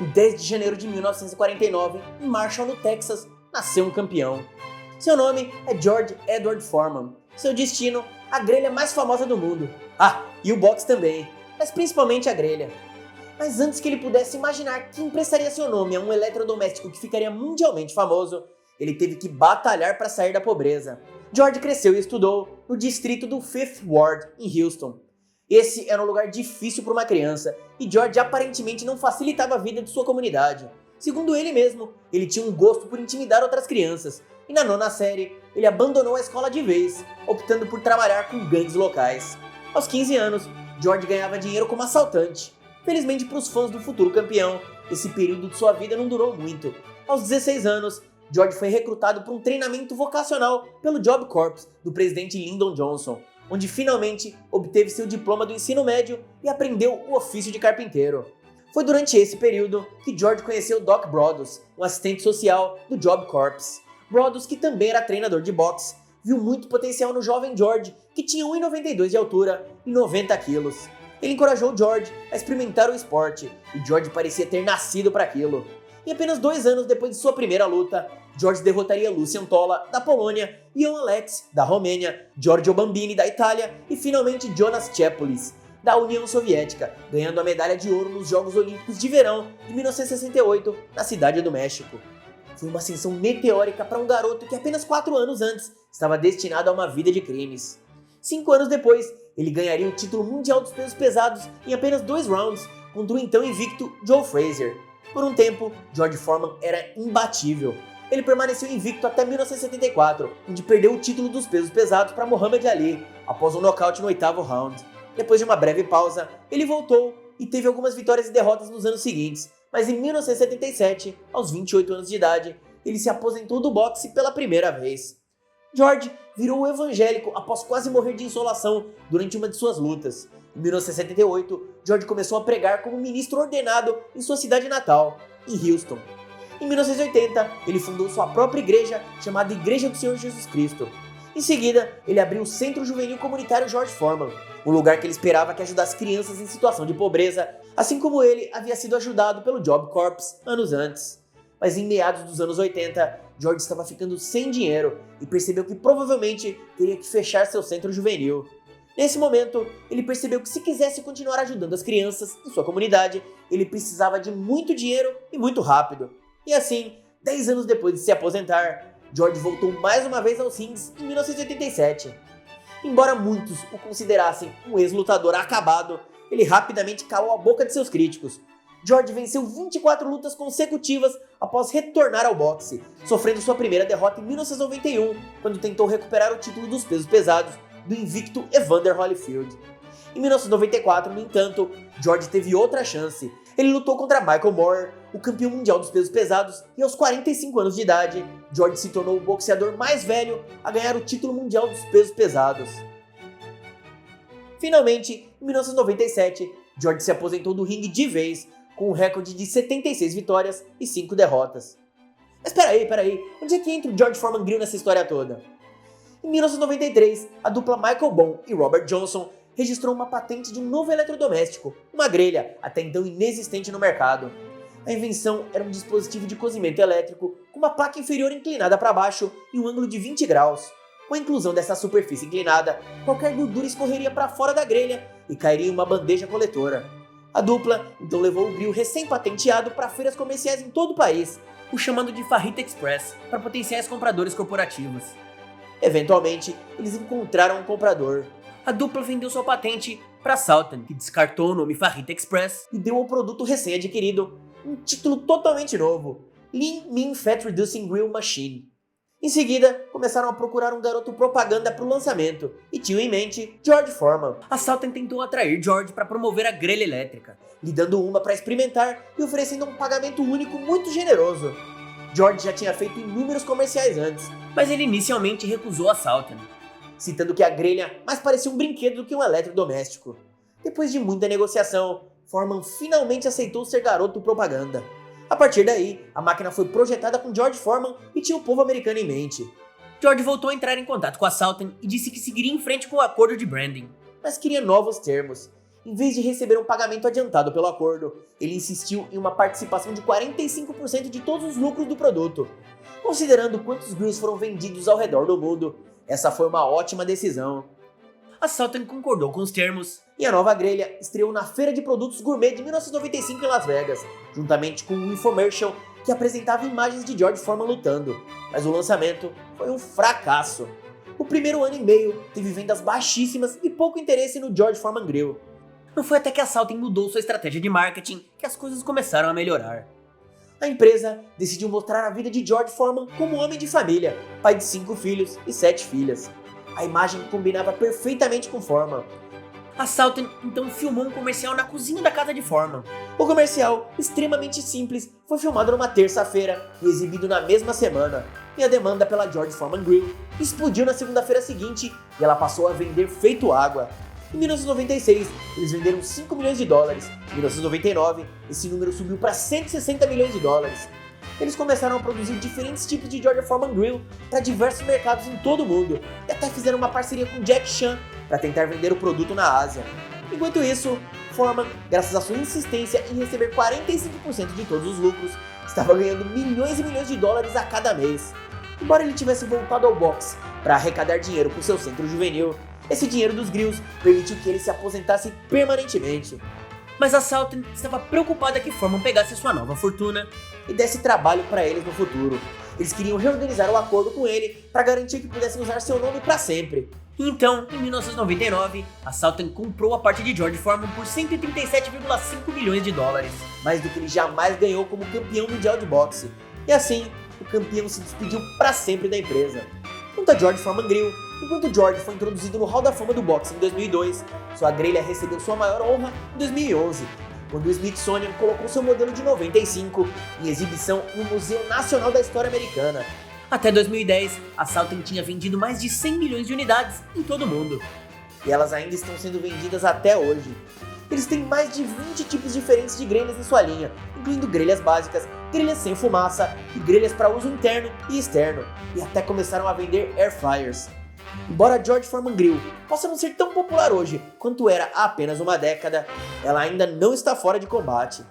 Em 10 de janeiro de 1949, em Marshall, no Texas, nasceu um campeão. Seu nome é George Edward Foreman. Seu destino, a grelha mais famosa do mundo. Ah, e o boxe também, mas principalmente a grelha. Mas antes que ele pudesse imaginar que emprestaria seu nome a um eletrodoméstico que ficaria mundialmente famoso, ele teve que batalhar para sair da pobreza. George cresceu e estudou no distrito do Fifth Ward, em Houston. Esse era um lugar difícil para uma criança, e George aparentemente não facilitava a vida de sua comunidade. Segundo ele mesmo, ele tinha um gosto por intimidar outras crianças, e na 9ª série, ele abandonou a escola de vez, optando por trabalhar com gangues locais. Aos 15 anos, George ganhava dinheiro como assaltante. Felizmente para os fãs do futuro campeão, esse período de sua vida não durou muito. Aos 16 anos, George foi recrutado para um treinamento vocacional pelo Job Corps do presidente Lyndon Johnson, onde finalmente obteve seu diploma do ensino médio e aprendeu o ofício de carpinteiro. Foi durante esse período que George conheceu Doc Broaddus, um assistente social do Job Corps. Broaddus, que também era treinador de boxe, viu muito potencial no jovem George, que tinha 1,92 de altura e 90 quilos. Ele encorajou George a experimentar o esporte, e George parecia ter nascido para aquilo. Em apenas 2 anos depois de sua primeira luta, George derrotaria Lucian Tola, da Polônia, Ion Alex, da Romênia, Giorgio Bambini, da Itália e finalmente Jonas Chepulis, da União Soviética, ganhando a medalha de ouro nos Jogos Olímpicos de Verão de 1968, na Cidade do México. Foi uma ascensão meteórica para um garoto que apenas 4 anos antes estava destinado a uma vida de crimes. 5 anos depois, ele ganharia o título mundial dos pesos pesados em apenas 2 rounds contra o então invicto Joe Frazier. Por um tempo, George Foreman era imbatível. Ele permaneceu invicto até 1974, onde perdeu o título dos pesos pesados para Muhammad Ali, após um nocaute no 8º round. Depois de uma breve pausa, ele voltou e teve algumas vitórias e derrotas nos anos seguintes, mas em 1977, aos 28 anos de idade, ele se aposentou do boxe pela primeira vez. George virou evangélico após quase morrer de insolação durante uma de suas lutas. Em 1978, George começou a pregar como ministro ordenado em sua cidade natal, em Houston. Em 1980, ele fundou sua própria igreja, chamada Igreja do Senhor Jesus Cristo. Em seguida, ele abriu o Centro Juvenil Comunitário George Foreman, um lugar que ele esperava que ajudasse crianças em situação de pobreza, assim como ele havia sido ajudado pelo Job Corps anos antes. Mas em meados dos anos 80, George estava ficando sem dinheiro e percebeu que provavelmente teria que fechar seu centro juvenil. Nesse momento, ele percebeu que se quisesse continuar ajudando as crianças em sua comunidade, ele precisava de muito dinheiro e muito rápido. E assim, 10 anos depois de se aposentar, George voltou mais uma vez aos rings em 1987. Embora muitos o considerassem um ex-lutador acabado, ele rapidamente calou a boca de seus críticos. George venceu 24 lutas consecutivas após retornar ao boxe, sofrendo sua primeira derrota em 1991, quando tentou recuperar o título dos pesos pesados do invicto Evander Holyfield. Em 1994, no entanto, George teve outra chance. Ele lutou contra Michael Moorer, o campeão mundial dos pesos pesados, e aos 45 anos de idade, George se tornou o boxeador mais velho a ganhar o título mundial dos pesos pesados. Finalmente, em 1997, George se aposentou do ringue de vez, com um recorde de 76 vitórias e 5 derrotas. Mas peraí, onde é que entra o George Foreman Grill nessa história toda? Em 1993, a dupla Michael Bond e Robert Johnson registrou uma patente de um novo eletrodoméstico, uma grelha, até então inexistente no mercado. A invenção era um dispositivo de cozimento elétrico com uma placa inferior inclinada para baixo e um ângulo de 20 graus. Com a inclusão dessa superfície inclinada, qualquer gordura escorreria para fora da grelha e cairia em uma bandeja coletora. A dupla então levou o grill recém-patenteado para feiras comerciais em todo o país, o chamando de Fajita Express para potenciais compradores corporativos. Eventualmente, eles encontraram um comprador. A dupla vendeu sua patente para Sultan, que descartou o nome Fajita Express e deu ao produto recém-adquirido um título totalmente novo, Lean Mean Fat Reducing Grill Machine. Em seguida, começaram a procurar um garoto propaganda para o lançamento e tinham em mente George Foreman. A Sultan tentou atrair George para promover a grelha elétrica, lhe dando uma para experimentar e oferecendo um pagamento único muito generoso. George já tinha feito inúmeros comerciais antes, mas ele inicialmente recusou a Sultan, citando que a grelha mais parecia um brinquedo do que um eletrodoméstico. Depois de muita negociação, Foreman finalmente aceitou ser garoto propaganda. A partir daí, a máquina foi projetada com George Foreman e tinha o povo americano em mente. George voltou a entrar em contato com a Sultan e disse que seguiria em frente com o acordo de branding, mas queria novos termos. em vez de receber um pagamento adiantado pelo acordo, ele insistiu em uma participação de 45% de todos os lucros do produto. Considerando quantos grills foram vendidos ao redor do mundo, essa foi uma ótima decisão. A Salten concordou com os termos, e a nova grelha estreou na Feira de Produtos Gourmet de 1995 em Las Vegas, juntamente com um infomercial que apresentava imagens de George Foreman lutando, mas o lançamento foi um fracasso. O primeiro ano e meio teve vendas baixíssimas e pouco interesse no George Foreman Grill. Não foi até que a Salten mudou sua estratégia de marketing que as coisas começaram a melhorar. A empresa decidiu mostrar a vida de George Foreman como homem de família, pai de 5 filhos e 7 filhas. A imagem combinava perfeitamente com Foreman. A Salten então filmou um comercial na cozinha da casa de Foreman. O comercial, extremamente simples, foi filmado numa terça-feira e exibido na mesma semana. E a demanda pela George Foreman Grill explodiu na segunda-feira seguinte e ela passou a vender feito água. Em 1996, eles venderam 5 milhões de dólares. Em 1999, esse número subiu para 160 milhões de dólares. Eles começaram a produzir diferentes tipos de George Foreman Grill para diversos mercados em todo o mundo e até fizeram uma parceria com Jack Chan para tentar vender o produto na Ásia. Enquanto isso, Foreman, graças à sua insistência em receber 45% de todos os lucros, estava ganhando milhões e milhões de dólares a cada mês. Embora ele tivesse voltado ao boxe para arrecadar dinheiro para o seu centro juvenil, esse dinheiro dos grills permitiu que ele se aposentasse permanentemente. Mas a Salten estava preocupada que Foreman pegasse sua nova fortuna e desse trabalho para eles no futuro. Eles queriam reorganizar o acordo com ele para garantir que pudessem usar seu nome para sempre. Então, em 1999, a Salten comprou a parte de George Foreman por 137,5 milhões de dólares, mais do que ele jamais ganhou como campeão mundial de boxe. E assim, o campeão se despediu para sempre da empresa. Quanto a George Foreman Grill, enquanto George foi introduzido no Hall da Fama do boxe em 2002, sua grelha recebeu sua maior honra em 2011, quando o Smithsonian colocou seu modelo de 95 em exibição no Museu Nacional da História Americana. Até 2010, a Salten tinha vendido mais de 100 milhões de unidades em todo o mundo. E elas ainda estão sendo vendidas até hoje. Eles têm mais de 20 tipos diferentes de grelhas em sua linha, incluindo grelhas básicas, grelhas sem fumaça e grelhas para uso interno e externo, e até começaram a vender air fryers. Embora a George Foreman Grill possa não ser tão popular hoje quanto era há apenas uma década, ela ainda não está fora de combate.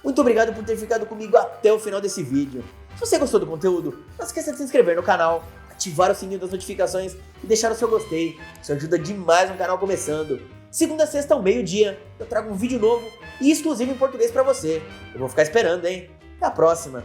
Muito obrigado por ter ficado comigo até o final desse vídeo. Se você gostou do conteúdo, não esqueça de se inscrever no canal, ativar o sininho das notificações e deixar o seu gostei. Isso ajuda demais no canal começando. Segunda a sexta ao meio-dia, eu trago um vídeo novo e exclusivo em português pra você. Eu vou ficar esperando, hein? Até a próxima!